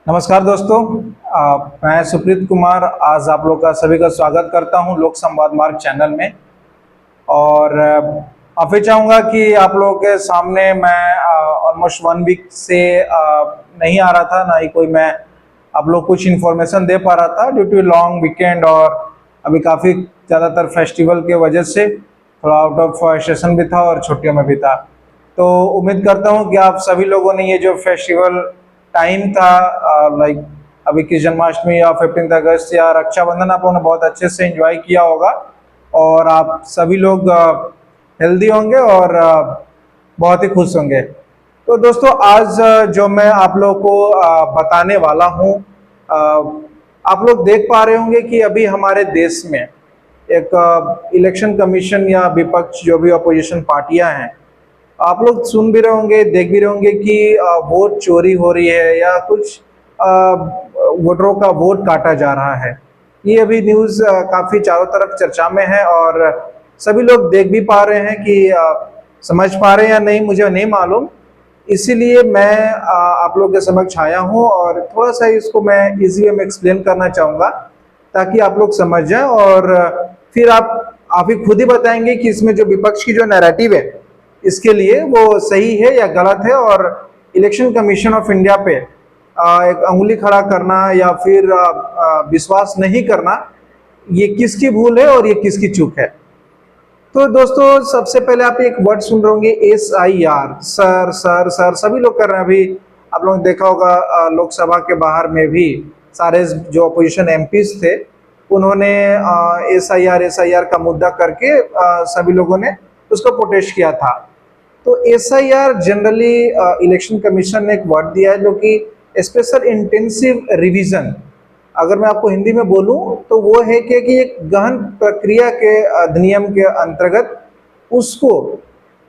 नमस्कार दोस्तों। मैं सुप्रीत कुमार आज आप लोग का सभी का स्वागत करता हूं लोक संवाद मार्ग चैनल में। और माफ़ी चाहूँगा कि आप लोगों के सामने मैं ऑलमोस्ट 1 वीक से नहीं आ रहा था, ना ही कोई मैं आप लोग कुछ इन्फॉर्मेशन दे पा रहा था ड्यू टू लॉन्ग वीकेंड। और अभी काफ़ी ज़्यादातर फेस्टिवल के वजह से थोड़ा आउट ऑफ सेशन भी था और छुट्टियों में भी था। तो उम्मीद करता हूँ कि आप सभी लोगों ने ये जो फेस्टिवल टाइम था, लाइक अभी की जन्माष्टमी या 15 अगस्त या रक्षाबंधन, आप लोगों ने बहुत अच्छे से एंजॉय किया होगा और आप सभी लोग हेल्दी होंगे और बहुत ही खुश होंगे। तो दोस्तों आज जो मैं आप लोगों को बताने वाला हूँ, आप लोग देख पा रहे होंगे कि अभी हमारे देश में एक इलेक्शन कमीशन या विपक्ष जो भी अपोजिशन पार्टियां हैं, आप लोग सुन भी रहे होंगे, देख भी रहे होंगे कि वोट चोरी हो रही है या कुछ वोटरों का वोट काटा जा रहा है। ये अभी न्यूज़ काफ़ी चारों तरफ चर्चा में है और सभी लोग देख भी पा रहे हैं कि समझ पा रहे हैं या नहीं मुझे नहीं मालूम। इसीलिए मैं आप लोग के समक्ष आया हूँ और थोड़ा सा इसको मैं इजी वे में एक्सप्लेन करना चाहूँगा ताकि आप लोग समझ जाएं और फिर आप ही खुद ही बताएंगे कि इसमें जो विपक्ष की जो नैरेटिव है इसके लिए वो सही है या गलत है, और इलेक्शन कमीशन ऑफ इंडिया पे एक अंगुली खड़ा करना या फिर विश्वास नहीं करना, ये किसकी भूल है और ये किसकी चूक है। तो दोस्तों सबसे पहले आप एक वर्ड सुन रहे होंगे SIR, सर सर सर सभी लोग कर रहे हैं। अभी आप लोगों ने देखा होगा लोकसभा के बाहर में भी सारे जो अपोजिशन MPs थे उन्होंने SIR का मुद्दा करके सभी लोगों ने उसको प्रोटेस्ट किया था। तो SIR जनरली इलेक्शन कमीशन ने एक वर्ड दिया है जो कि स्पेशल इंटेंसिव रिवीजन। अगर मैं आपको हिंदी में बोलूं तो वो है कि एक गहन प्रक्रिया के अधिनियम के अंतर्गत उसको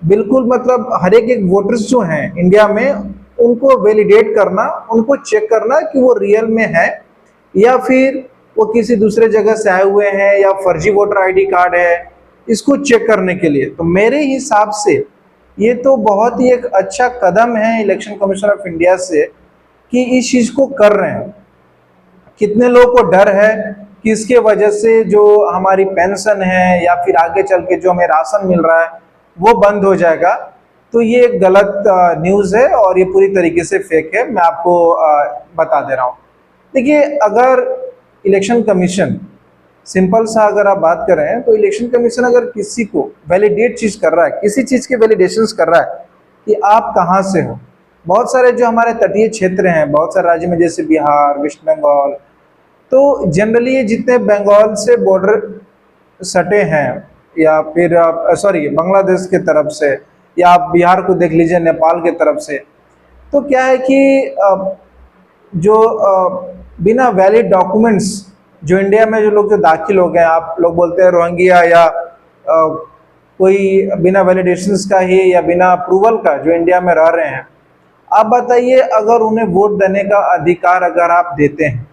बिल्कुल मतलब हर एक वोटर्स जो हैं इंडिया में उनको वैलिडेट करना, उनको चेक करना कि वो रियल में है या फिर वो किसी दूसरे जगह से आए हुए हैं या फर्जी वोटर ID कार्ड है, इसको चेक करने के लिए। तो मेरे हिसाब से ये तो बहुत ही एक अच्छा कदम है इलेक्शन कमीशन ऑफ इंडिया से कि इस चीज़ को कर रहे हैं। कितने लोगों को डर है कि इसके वजह से जो हमारी पेंशन है या फिर आगे चल के जो हमें राशन मिल रहा है वो बंद हो जाएगा। तो ये एक गलत न्यूज़ है और ये पूरी तरीके से फेक है, मैं आपको बता दे रहा हूँ। देखिए, अगर इलेक्शन कमीशन सिंपल सा अगर आप बात करें तो इलेक्शन कमीशन अगर किसी को वैलिडेट चीज़ कर रहा है, किसी चीज़ के वैलिडेशंस कर रहा है कि आप कहाँ से हो। बहुत सारे जो हमारे तटीय क्षेत्र हैं, बहुत सारे राज्य में जैसे बिहार, वेस्ट बंगाल, तो जनरली ये जितने बंगाल से बॉर्डर सटे हैं या फिर सॉरी बांग्लादेश के तरफ से, या आप बिहार को देख लीजिए नेपाल के तरफ से, तो क्या है कि जो बिना वैलिड डॉक्यूमेंट्स जो इंडिया में जो लोग जो दाखिल हो गए, आप लोग बोलते हैं रोहिंग्या या कोई बिना वैलिडेशंस का ही या बिना अप्रूवल का जो इंडिया में रह रहे हैं, आप बताइए अगर उन्हें वोट देने का अधिकार अगर आप देते हैं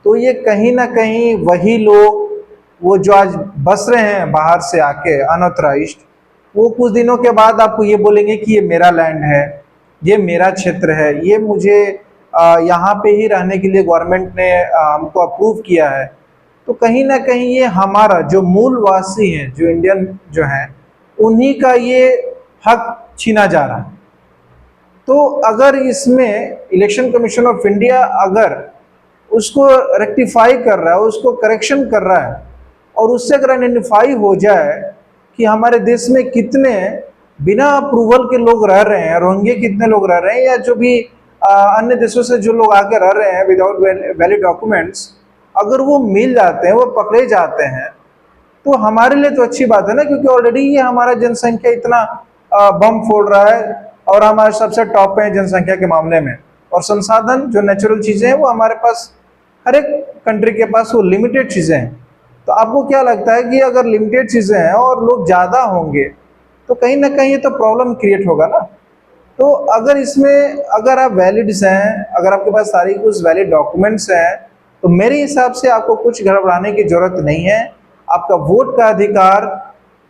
तो ये कहीं ना कहीं वही लोग वो जो आज बस रहे हैं बाहर से आके अनऑथराइज्ड, वो कुछ दिनों के बाद आपको ये बोलेंगे कि ये मेरा लैंड है, ये मेरा क्षेत्र है, ये मुझे यहाँ पे ही रहने के लिए गवर्नमेंट ने हमको अप्रूव किया है। तो कहीं ना कहीं ये हमारा जो मूलवासी हैं, जो इंडियन जो हैं, उन्हीं का ये हक छीना जा रहा है। तो अगर इसमें इलेक्शन कमीशन ऑफ इंडिया अगर उसको रेक्टिफाई कर रहा है, उसको करेक्शन कर रहा है और उससे अगर आइडेंटिफाई हो जाए कि हमारे देश में कितने बिना अप्रूवल के लोग रह रहे हैं, रोहिंग्या कितने लोग रह रहे हैं, या जो भी अन्य देशों से जो लोग आके रह रहे हैं विदाउट वैलिड डॉक्यूमेंट्स, अगर वो मिल जाते हैं, वो पकड़े जाते हैं, तो हमारे लिए तो अच्छी बात है ना, क्योंकि ऑलरेडी ये हमारा जनसंख्या इतना बम फोड़ रहा है और हमारे सबसे टॉप पे है जनसंख्या के मामले में। और संसाधन जो नेचुरल चीज़ें हैं वो हमारे पास हर एक कंट्री के पास वो लिमिटेड चीज़ें हैं। तो आपको क्या लगता है कि अगर लिमिटेड चीज़ें हैं और लोग ज़्यादा होंगे तो कहीं ना कहीं ये तो प्रॉब्लम क्रिएट होगा ना। तो अगर इसमें अगर आप वैलिड्स हैं, अगर आपके पास सारी कुछ वैलिड डॉक्यूमेंट्स हैं, तो मेरे हिसाब से आपको कुछ घबराने की जरूरत नहीं है। आपका वोट का अधिकार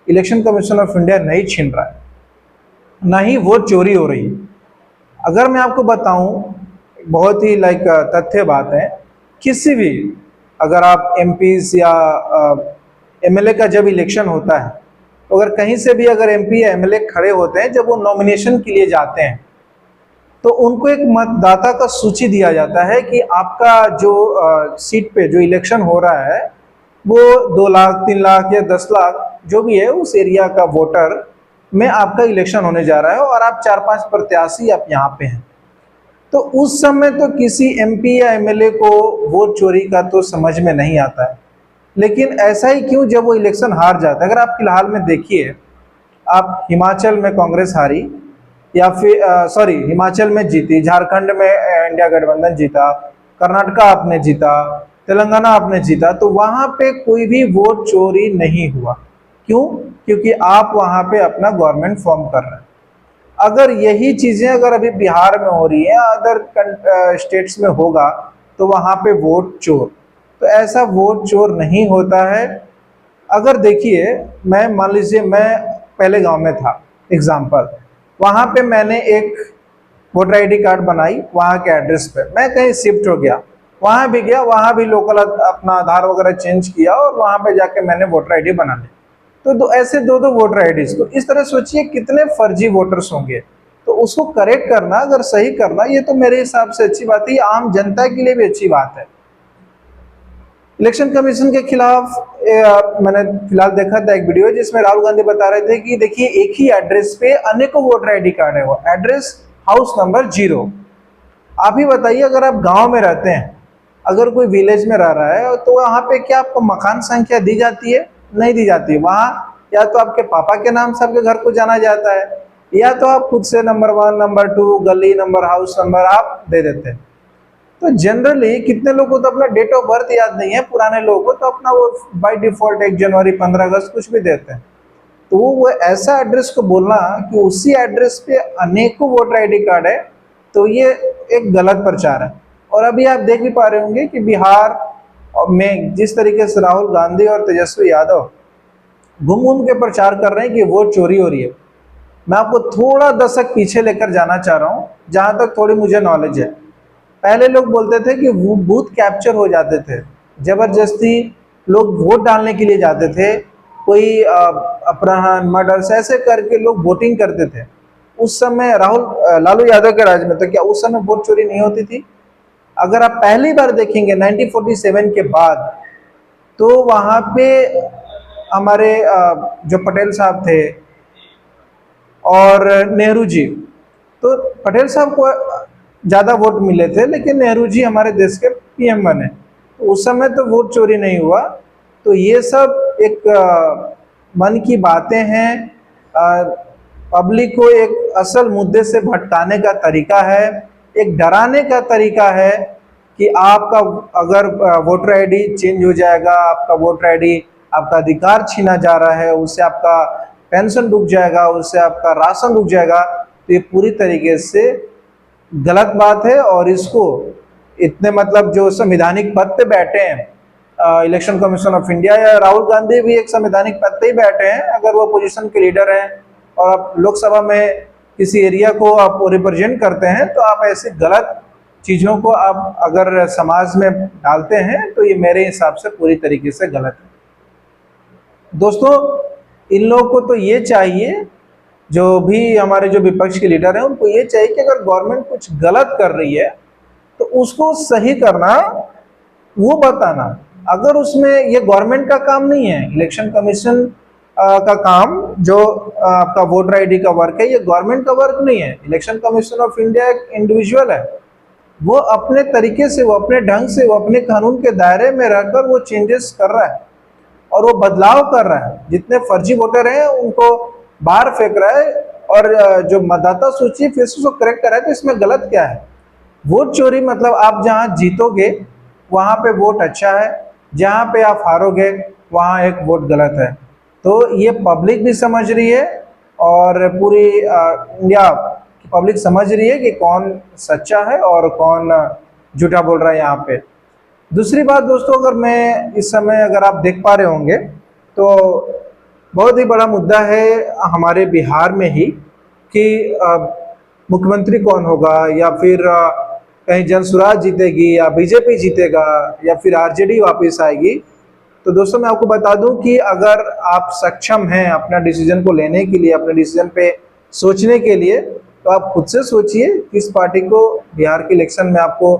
इलेक्शन कमीशन ऑफ इंडिया नहीं छीन रहा है, ना ही वोट चोरी हो रही है। अगर मैं आपको बताऊं बहुत ही तथ्य बात है। किसी भी, अगर आप एमपीज या एमएलए का जब इलेक्शन होता है, तो अगर कहीं से भी अगर एमपी या एमएलए खड़े होते हैं, जब वो नॉमिनेशन के लिए जाते हैं, तो उनको एक मतदाता का सूची दिया जाता है कि आपका जो सीट पे जो इलेक्शन हो रहा है, वो 2 लाख 3 लाख या 10 लाख जो भी है उस एरिया का वोटर में आपका इलेक्शन होने जा रहा है, और आप 4-5 प्रत्याशी आप यहाँ पे हैं। तो उस समय तो किसी एमपी या एमएलए को वोट चोरी का तो समझ में नहीं आता है। लेकिन ऐसा ही क्यों जब वो इलेक्शन हार जाता है? अगर आप फिलहाल में देखिए, आप हिमाचल में कांग्रेस हारी, या फिर सॉरी, हिमाचल में जीती, झारखंड में इंडिया गठबंधन जीता, कर्नाटका आपने जीता, तेलंगाना आपने जीता, तो वहां पे कोई भी वोट चोरी नहीं हुआ। क्यों? क्योंकि आप वहां पे अपना गवर्नमेंट फॉर्म कर रहे हैं। अगर यही चीजें अगर अभी बिहार में हो रही है, अदर स्टेट्स में होगा, तो वहां पे वोट चोर, तो ऐसा वोट चोर नहीं होता है। अगर देखिए, मैं मान लीजिए मैं पहले गांव में था, एग्जाम्पल, वहां पे मैंने एक वोटर आईडी कार्ड बनाई, वहां के एड्रेस पे मैं कहीं शिफ्ट हो गया, वहां भी गया, वहां भी लोकल अपना आधार वगैरह चेंज किया, और वहां पे जाके मैंने वोटर आईडी बना ली। तो ऐसे दो वोटर आईडीज, तो इस तरह सोचिए कितने फर्जी वोटर्स होंगे। तो उसको करेक्ट करना, अगर सही करना, ये तो मेरे हिसाब से अच्छी बात है, ये आम जनता के लिए भी अच्छी बात है। इलेक्शन कमीशन के खिलाफ मैंने फिलहाल देखा था एक वीडियो, जिसमें राहुल गांधी बता रहे थे कि देखिए, एक ही एड्रेस पे अनेकों वोटर आईडी कार्ड है, वो एड्रेस हाउस नंबर 0। आप ही बताइए, अगर आप गांव में रहते हैं, अगर कोई विलेज में रह रहा है, तो वहां पे क्या आपको मकान संख्या दी जाती है? नहीं दी जाती है। वहां या तो आपके पापा के नाम से आपके घर को जाना जाता है, या तो आप खुद से नंबर 1, नंबर 2, गली नंबर, हाउस नंबर आप दे देते हैं। तो जनरली कितने लोगों को तो अपना डेट ऑफ बर्थ याद नहीं है, पुराने लोगों को तो अपना वो बाय डिफॉल्ट 1 जनवरी, 15 अगस्त कुछ भी देते हैं। तो वो ऐसा एड्रेस को बोलना कि उसी एड्रेस पे अनेकों वोटर आईडी कार्ड है, तो ये एक गलत प्रचार है। और अभी आप देख भी पा रहे होंगे कि बिहार में जिस तरीके से राहुल गांधी और तेजस्वी यादव घूम घूम के प्रचार कर रहे हैं कि वोट चोरी हो रही है, मैं आपको थोड़ा दशक पीछे लेकर जाना चाह रहा हूं, जहां तक थोड़ी मुझे नॉलेज है। पहले लोग बोलते थे कि वो बूथ कैप्चर हो जाते थे, जबरदस्ती लोग वोट डालने के लिए जाते थे, कोई अपहरण, मर्डर्स ऐसे करके लोग वोटिंग करते थे। उस समय लालू यादव के राज में, तो क्या उस समय वोट चोरी नहीं होती थी? अगर आप पहली बार देखेंगे 1947 के बाद, तो वहां पे हमारे जो पटेल साहब थे और नेहरू जी, तो पटेल साहब को ज़्यादा वोट मिले थे, लेकिन नेहरू जी हमारे देश के पीएम बने, तो उस समय तो वोट चोरी नहीं हुआ। तो ये सब एक मन की बातें हैं, पब्लिक को एक असल मुद्दे से भटकाने का तरीका है, एक डराने का तरीका है कि आपका अगर वोटर आईडी चेंज हो जाएगा, आपका वोटर आईडी, आपका अधिकार छीना जा रहा है, उससे आपका पेंशन रुक जाएगा, उससे आपका राशन रुक जाएगा, तो ये पूरी तरीके से गलत बात है। और इसको इतने जो संवैधानिक पद पे बैठे हैं, इलेक्शन कमीशन ऑफ इंडिया, या राहुल गांधी भी एक संवैधानिक पद पे ही बैठे हैं, अगर वो पोजीशन के लीडर हैं और आप लोकसभा में किसी एरिया को आप रिप्रेजेंट करते हैं, तो आप ऐसे गलत चीज़ों को आप अगर समाज में डालते हैं, तो ये मेरे हिसाब से पूरी तरीके से गलत है। दोस्तों, इन लोगों को तो ये चाहिए, जो भी हमारे जो विपक्ष के लीडर हैं, उनको ये चाहिए कि अगर गवर्नमेंट कुछ गलत कर रही है, तो उसको सही करना, वो बताना। अगर उसमें ये गवर्नमेंट का काम नहीं है, इलेक्शन कमीशन का काम जो आपका वोटर आईडी का वर्क है, ये गवर्नमेंट का वर्क नहीं है। इलेक्शन कमीशन ऑफ इंडिया एक इंडिविजुअल है, वो अपने तरीके से, वो अपने ढंग से, वो अपने कानून के दायरे में रहकर वो चेंजेस कर रहा है और वो बदलाव कर रहा है। जितने फर्जी वोटर हैं उनको बाहर फेंक रहा है, और जो मतदाता सूची फिर से उसको करेक्ट कर रहा है। तो इसमें गलत क्या है? वोट चोरी मतलब आप जहां जीतोगे वहां पे वोट अच्छा है, जहां पे आप हारोगे वहां एक वोट गलत है। तो ये पब्लिक भी समझ रही है, और पूरी इंडिया की पब्लिक समझ रही है कि कौन सच्चा है और कौन झूठा बोल रहा है यहाँ पे। दूसरी बात दोस्तों, अगर मैं इस समय, अगर आप देख पा रहे होंगे, तो बहुत ही बड़ा मुद्दा है हमारे बिहार में ही कि मुख्यमंत्री कौन होगा, या फिर कहीं जनसुराज जीतेगी या बीजेपी जीतेगा या फिर आरजेडी वापस आएगी। तो दोस्तों मैं आपको बता दूं कि अगर आप सक्षम हैं अपना डिसीजन को लेने के लिए, अपने डिसीजन पे सोचने के लिए, तो आप खुद से सोचिए किस पार्टी को बिहार के इलेक्शन में आपको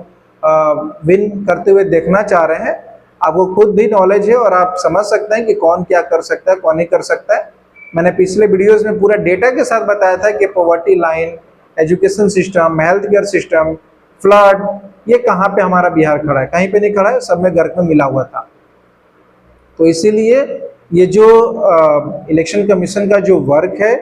विन करते हुए देखना चाह रहे हैं। आपको खुद भी नॉलेज है और आप समझ सकते हैं कि कौन क्या कर सकता है, कौन नहीं कर सकता है। मैंने पिछले वीडियोस में पूरा डेटा के साथ बताया था कि poverty line, education system, health care system, flood, ये कहाँ पे हमारा बिहार खड़ा है, कहीं पे नहीं खड़ा है, सब में गर्क में मिला हुआ था। तो इसीलिए ये जो इलेक्शन कमीशन का जो वर्क है,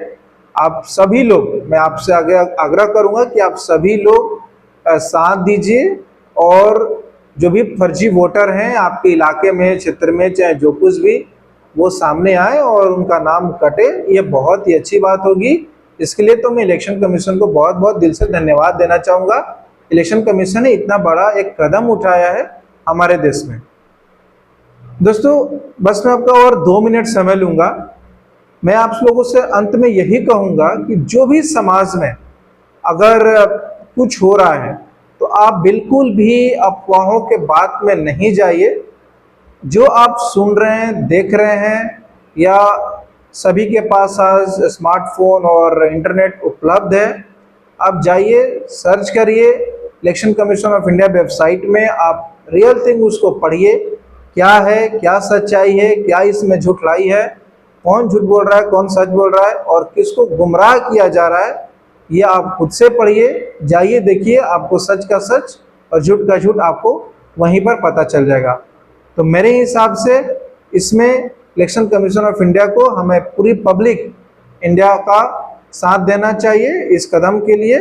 आप सभी लोग, मैं आपसे आग्रह करूंगा कि आप सभी लोग साथ दीजिए और जो भी फर्जी वोटर हैं आपके इलाके में, क्षेत्र में, चाहे जो कुछ भी, वो सामने आए और उनका नाम कटे। ये बहुत ही अच्छी बात होगी। इसके लिए तो मैं इलेक्शन कमीशन को बहुत बहुत दिल से धन्यवाद देना चाहूँगा। इलेक्शन कमीशन ने इतना बड़ा एक कदम उठाया है हमारे देश में। दोस्तों बस मैं आपका और 2 मिनट समय लूँगा। मैं आप लोगों से अंत में यही कहूँगा कि जो भी समाज में अगर कुछ हो रहा है तो आप बिल्कुल भी अफवाहों के बात में नहीं जाइए। जो आप सुन रहे हैं, देख रहे हैं, या सभी के पास आज स्मार्टफोन और इंटरनेट उपलब्ध है, आप जाइए, सर्च करिए election commission of India website में, आप रियल थिंग उसको पढ़िए, क्या है, क्या सच्चाई है, क्या इसमें झूठलाई है, कौन झूठ बोल रहा है, कौन सच बोल रहा है और किसको गुमराह किया जा रहा है, ये आप खुद से पढ़िए। जाइए, देखिए, आपको सच का सच और झूठ का झूठ आपको वहीं पर पता चल जाएगा। तो मेरे हिसाब से इसमें इलेक्शन कमीशन ऑफ इंडिया को, हमें पूरी पब्लिक इंडिया का साथ देना चाहिए इस कदम के लिए।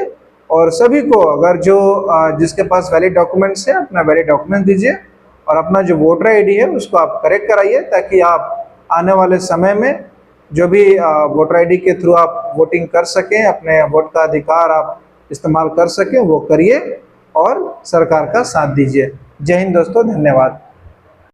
और सभी को, अगर जो जिसके पास वैलिड डॉक्यूमेंट्स है, अपना वैलिड डॉक्यूमेंट दीजिए और अपना जो वोटर आईडी है उसको आप करेक्ट कराइए, ताकि आप आने वाले समय में जो भी वोटर आईडी के थ्रू आप वोटिंग कर सकें, अपने वोट का अधिकार आप इस्तेमाल कर सकें, वो करिए और सरकार का साथ दीजिए। जय हिंद दोस्तों, धन्यवाद।